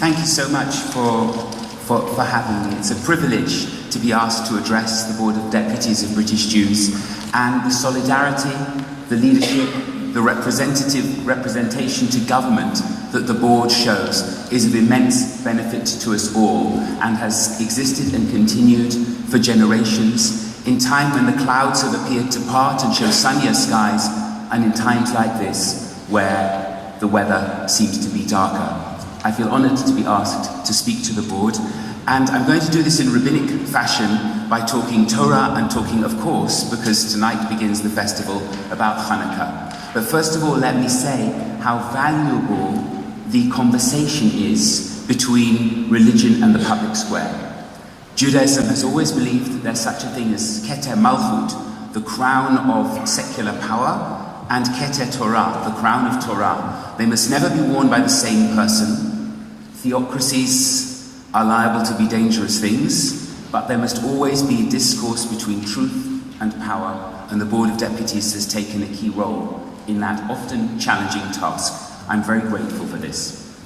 Thank you so much for having me. It's a privilege to be asked to address the Board of Deputies of British Jews, and the solidarity, the leadership, the representation to government that the board shows is of immense benefit to us all and has existed and continued for generations in time when the clouds have appeared to part and show sunnier skies, and in times like this where the weather seems to be darker. I feel honoured to be asked to speak to the board, and I'm going to do this in rabbinic fashion by talking Torah and talking, of course, because tonight begins the festival, about Hanukkah. But first of all, let me say how valuable the conversation is between religion and the public square. Judaism has always believed that there's such a thing as Keter Malchut, the crown of secular power, and Keter Torah, the crown of Torah. They must never be worn by the same person. Theocracies are liable to be dangerous things, but there must always be a discourse between truth and power, and the Board of Deputies has taken a key role in that often challenging task. I'm very grateful for this.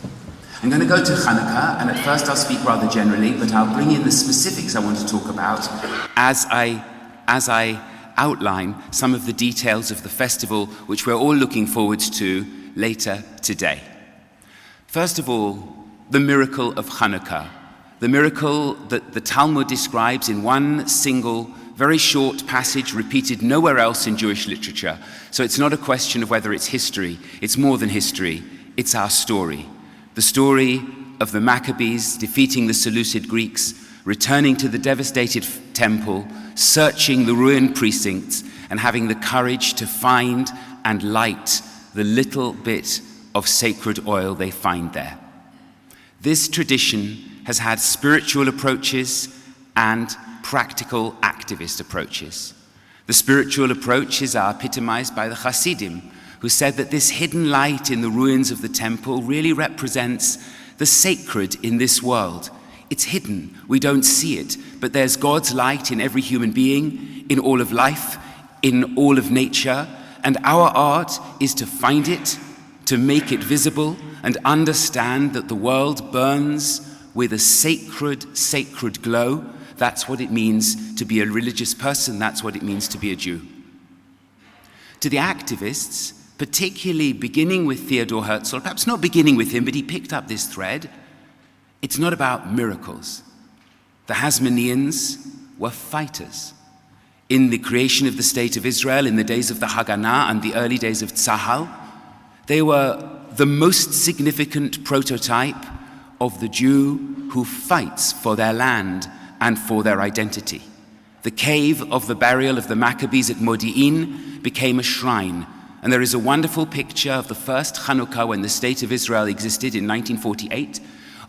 I'm going to go to Hanukkah, and at first I'll speak rather generally, but I'll bring in the specifics I want to talk about as I outline some of the details of the festival which we're all looking forward to later today. First of all, the miracle of Hanukkah, the miracle that the Talmud describes in one single, very short passage repeated nowhere else in Jewish literature. So it's not a question of whether it's history, it's more than history, it's our story. The story of the Maccabees defeating the Seleucid Greeks, returning to the devastated temple, searching the ruined precincts, and having the courage to find and light the little bit of sacred oil they find there. This tradition has had spiritual approaches and practical activist approaches. The spiritual approaches are epitomized by the Hasidim, who said that this hidden light in the ruins of the temple really represents the sacred in this world. It's hidden, we don't see it, but there's God's light in every human being, in all of life, in all of nature, and our art is to find it, to make it visible, and understand that the world burns with a sacred glow. That's what it means to be a religious person, that's what it means to be a Jew. To the activists, particularly beginning with Theodor Herzl, perhaps not beginning with him, but he picked up this thread, it's not about miracles. The Hasmoneans were fighters. In the creation of the State of Israel, in the days of the Haganah and the early days of Tzahal, they were the most significant prototype of the Jew who fights for their land and for their identity. The cave of the burial of the Maccabees at Modi'in became a shrine, and there is a wonderful picture of the first Hanukkah when the State of Israel existed in 1948,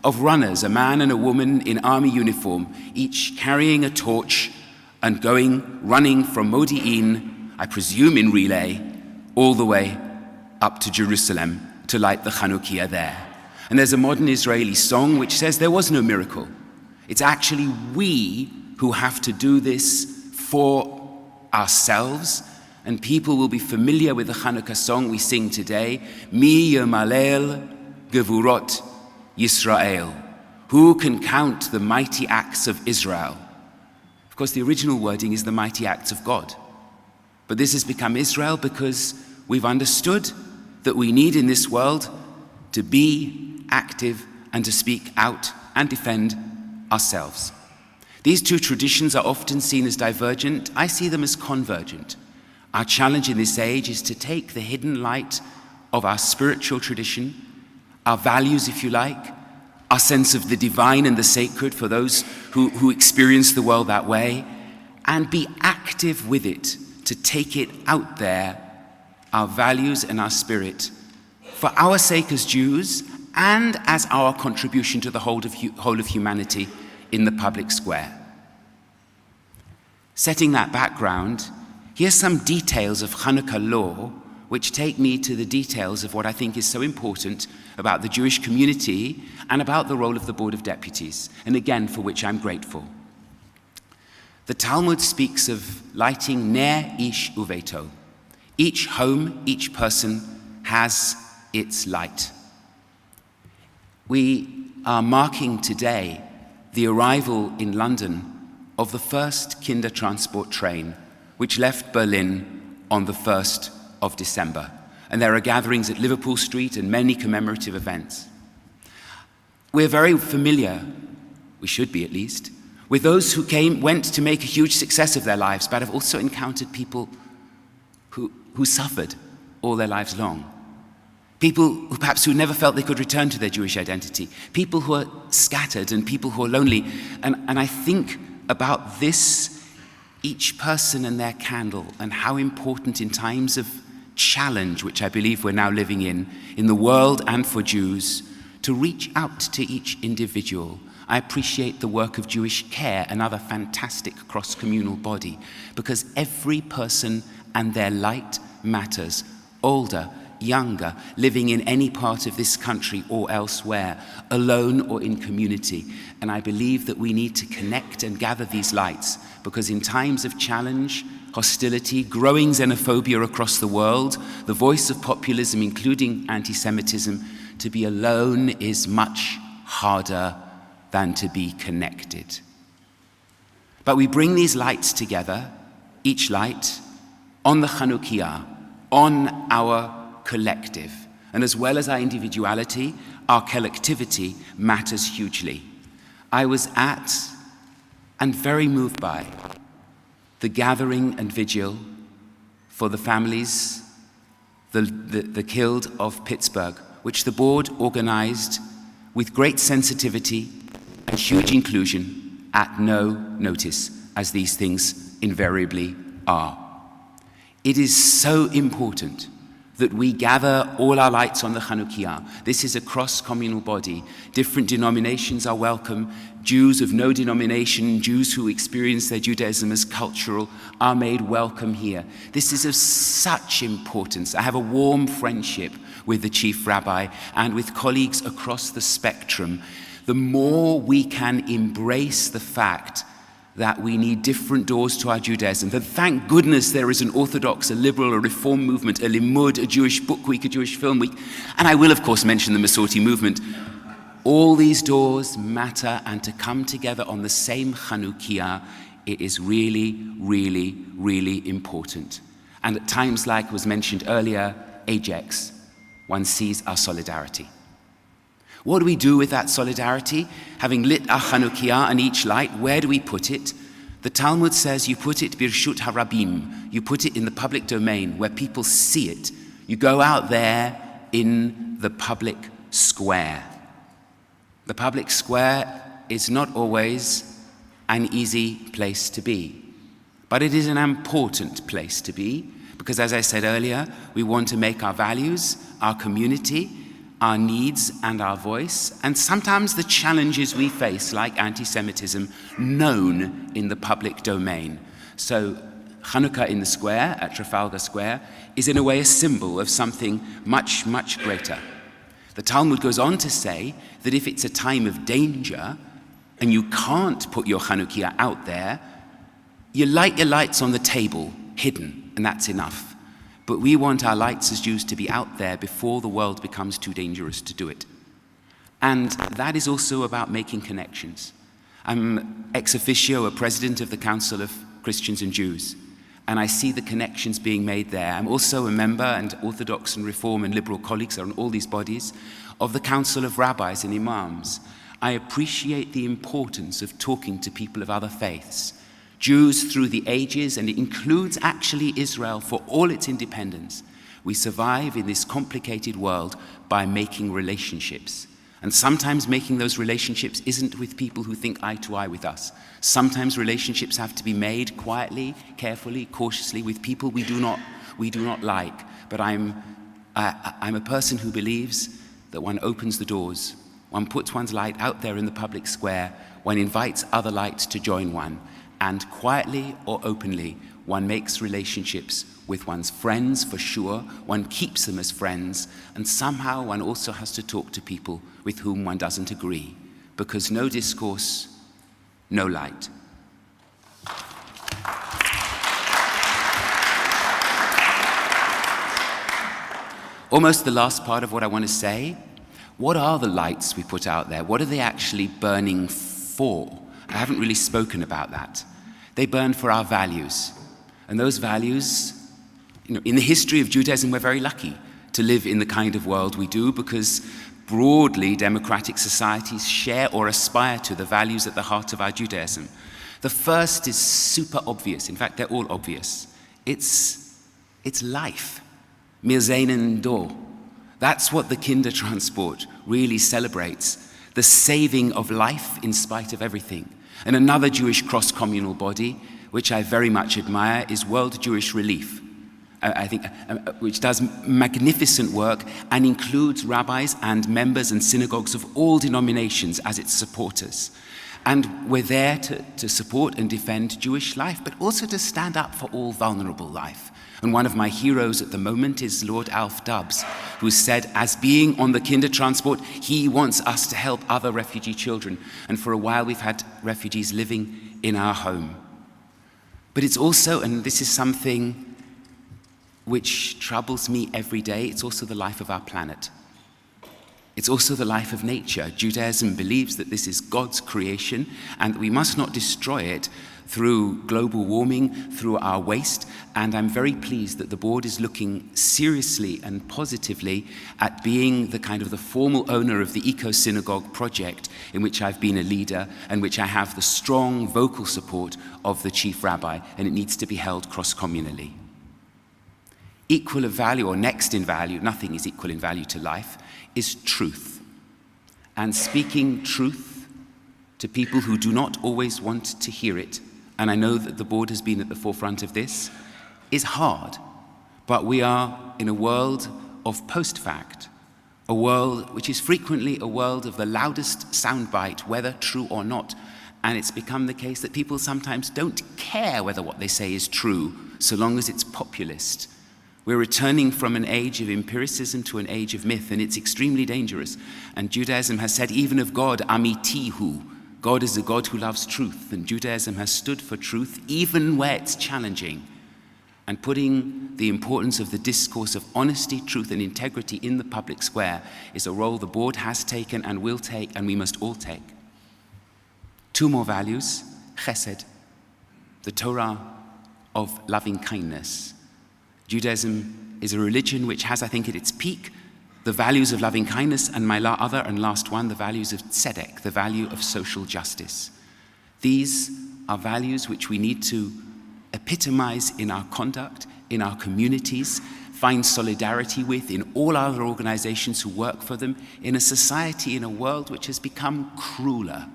of runners, a man and a woman in army uniform, each carrying a torch and running from Modi'in, I presume in relay, all the way up to Jerusalem to light the Chanukiah there. And there's a modern Israeli song which says there was no miracle. It's actually we who have to do this for ourselves, and people will be familiar with the Hanukkah song we sing today, Mi Yemalel Gevurot Yisrael. Who can count the mighty acts of Israel? Of course, the original wording is the mighty acts of God. But this has become Israel because we've understood that we need in this world to be active and to speak out and defend ourselves. These two traditions are often seen as divergent. I see them as convergent. Our challenge in this age is to take the hidden light of our spiritual tradition, our values, if you like, our sense of the divine and the sacred for those who experience the world that way, and be active with it to take it out there, our values and our spirit, for our sake as Jews and as our contribution to the whole of humanity in the public square. Setting that background, here's some details of Hanukkah law which take me to the details of what I think is so important about the Jewish community and about the role of the Board of Deputies, and again, for which I'm grateful. The Talmud speaks of lighting ner ish uveto. Each home, each person has its light. We are marking today the arrival in London of the first Kindertransport train, which left Berlin on the 1st of December. And there are gatherings at Liverpool Street and many commemorative events. We're very familiar, we should be at least, with those who went to make a huge success of their lives, but have also encountered people who suffered all their lives long. People who perhaps never felt they could return to their Jewish identity. People who are scattered and people who are lonely. And I think about this, each person and their candle, and how important in times of challenge, which I believe we're now living in the world and for Jews, to reach out to each individual. I appreciate the work of Jewish Care, another fantastic cross-communal body, because every person and their light matters, older, younger, living in any part of this country or elsewhere, alone or in community. And I believe that we need to connect and gather these lights, because in times of challenge, hostility, growing xenophobia across the world, the voice of populism, including anti-Semitism, to be alone is much harder than to be connected. But we bring these lights together, each light, on the Chanukiah, on our collective. And as well as our individuality, our collectivity matters hugely. I was at, and very moved by, the gathering and vigil for the families, the killed of Pittsburgh, which the board organized with great sensitivity and huge inclusion at no notice, as these things invariably are. It is so important that we gather all our lights on the Chanukiah. This is a cross-communal body. Different denominations are welcome. Jews of no denomination, Jews who experience their Judaism as cultural, are made welcome here. This is of such importance. I have a warm friendship with the chief rabbi and with colleagues across the spectrum. The more we can embrace the fact that we need different doors to our Judaism, that thank goodness there is an Orthodox, a liberal, a Reform movement, a Limud, a Jewish book week, a Jewish film week, and I will of course mention the Masorti movement. All these doors matter, and to come together on the same Chanukiah, it is really, really, really important. And at times, like was mentioned earlier, Ajax, one sees our solidarity. What do we do with that solidarity? Having lit our Chanukiah and each light, where do we put it? The Talmud says you put it birshut harabim, you put it in the public domain where people see it. You go out there in the public square. The public square is not always an easy place to be, but it is an important place to be, because as I said earlier, we want to make our values, our community, our needs and our voice, and sometimes the challenges we face, like anti-Semitism, known in the public domain. So Hanukkah in the square, at Trafalgar Square, is in a way a symbol of something much, much greater. The Talmud goes on to say that if it's a time of danger, and you can't put your Chanukiah out there, you light your lights on the table, hidden, and that's enough. But we want our lights as Jews to be out there before the world becomes too dangerous to do it. And that is also about making connections. I'm ex officio a president of the Council of Christians and Jews, and I see the connections being made there. I'm also a member, and Orthodox and Reform and Liberal colleagues are in all these bodies, of the Council of Rabbis and Imams. I appreciate the importance of talking to people of other faiths, Jews through the ages, and it includes actually Israel for all its independence. We survive in this complicated world by making relationships. And sometimes making those relationships isn't with people who think eye to eye with us. Sometimes relationships have to be made quietly, carefully, cautiously with people we do not like. But I'm a person who believes that one opens the doors, one puts one's light out there in the public square, one invites other lights to join one, and quietly or openly, one makes relationships with one's friends, for sure, one keeps them as friends, and somehow one also has to talk to people with whom one doesn't agree, because no discourse, no light. Almost the last part of what I want to say, what are the lights we put out there? What are they actually burning for? I haven't really spoken about that. They burn for our values. And those values, in the history of Judaism, we're very lucky to live in the kind of world we do, because broadly democratic societies share or aspire to the values at the heart of our Judaism. The first is super obvious. In fact, they're all obvious. It's life. Wir sehnen do. That's what the Kindertransport really celebrates, the saving of life in spite of everything. And another Jewish cross-communal body, which I very much admire, is World Jewish Relief, I think, which does magnificent work and includes rabbis and members and synagogues of all denominations as its supporters. And we're there to support and defend Jewish life, but also to stand up for all vulnerable life. And one of my heroes at the moment is Lord Alf Dubs, who said, as being on the Kindertransport, he wants us to help other refugee children. And for a while we've had refugees living in our home. But it's also, and this is something which troubles me every day, it's also the life of our planet. It's also the life of nature. Judaism believes that this is God's creation and that we must not destroy it through global warming, through our waste. And I'm very pleased that the board is looking seriously and positively at being the formal owner of the Eco Synagogue project, in which I've been a leader and which I have the strong vocal support of the chief rabbi, and it needs to be held cross-communally. Equal of value, or next in value, nothing is equal in value to life, is truth. And speaking truth to people who do not always want to hear it, and I know that the board has been at the forefront of this, is hard. But we are in a world of post-fact, a world which is frequently a world of the loudest soundbite, whether true or not. And it's become the case that people sometimes don't care whether what they say is true, so long as it's populist. We're returning from an age of empiricism to an age of myth, and it's extremely dangerous. And Judaism has said even of God, amitihu, God is a God who loves truth, and Judaism has stood for truth even where it's challenging. And putting the importance of the discourse of honesty, truth, and integrity in the public square is a role the board has taken and will take, and we must all take. Two more values: chesed, the Torah of loving kindness. Judaism is a religion which has, I think, at its peak, the values of loving kindness, and my other and last one, the values of tzedek, the value of social justice. These are values which we need to epitomize in our conduct, in our communities, find solidarity with in all other organizations who work for them, in a society, in a world which has become crueler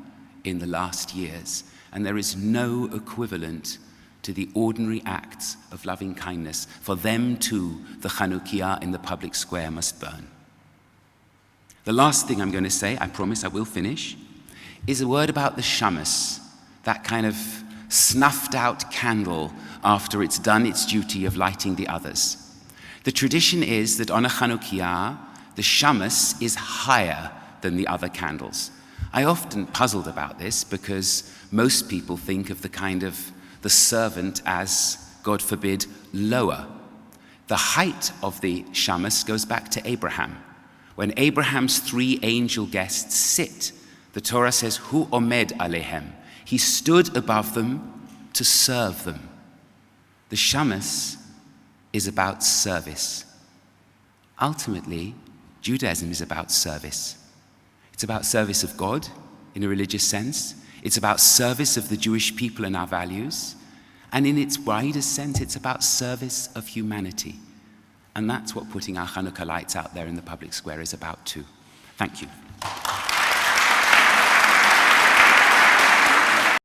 in the last years. And there is no equivalent to the ordinary acts of loving kindness. For them too, the Chanukiah in the public square must burn. The last thing I'm going to say, I promise I will finish, is a word about the shamas, that kind of snuffed out candle after it's done its duty of lighting the others. The tradition is that on a Chanukiah, the shamas is higher than the other candles. I often puzzled about this because most people think of the servant as, God forbid, lower. The height of the shamas goes back to Abraham. When Abraham's 3 angel guests sit, the Torah says, Hu omed alehem. He stood above them to serve them. The shamas is about service. Ultimately, Judaism is about service. It's about service of God in a religious sense. It's about service of the Jewish people and our values. And in its widest sense, it's about service of humanity. And that's what putting our Hanukkah lights out there in the public square is about too. Thank you.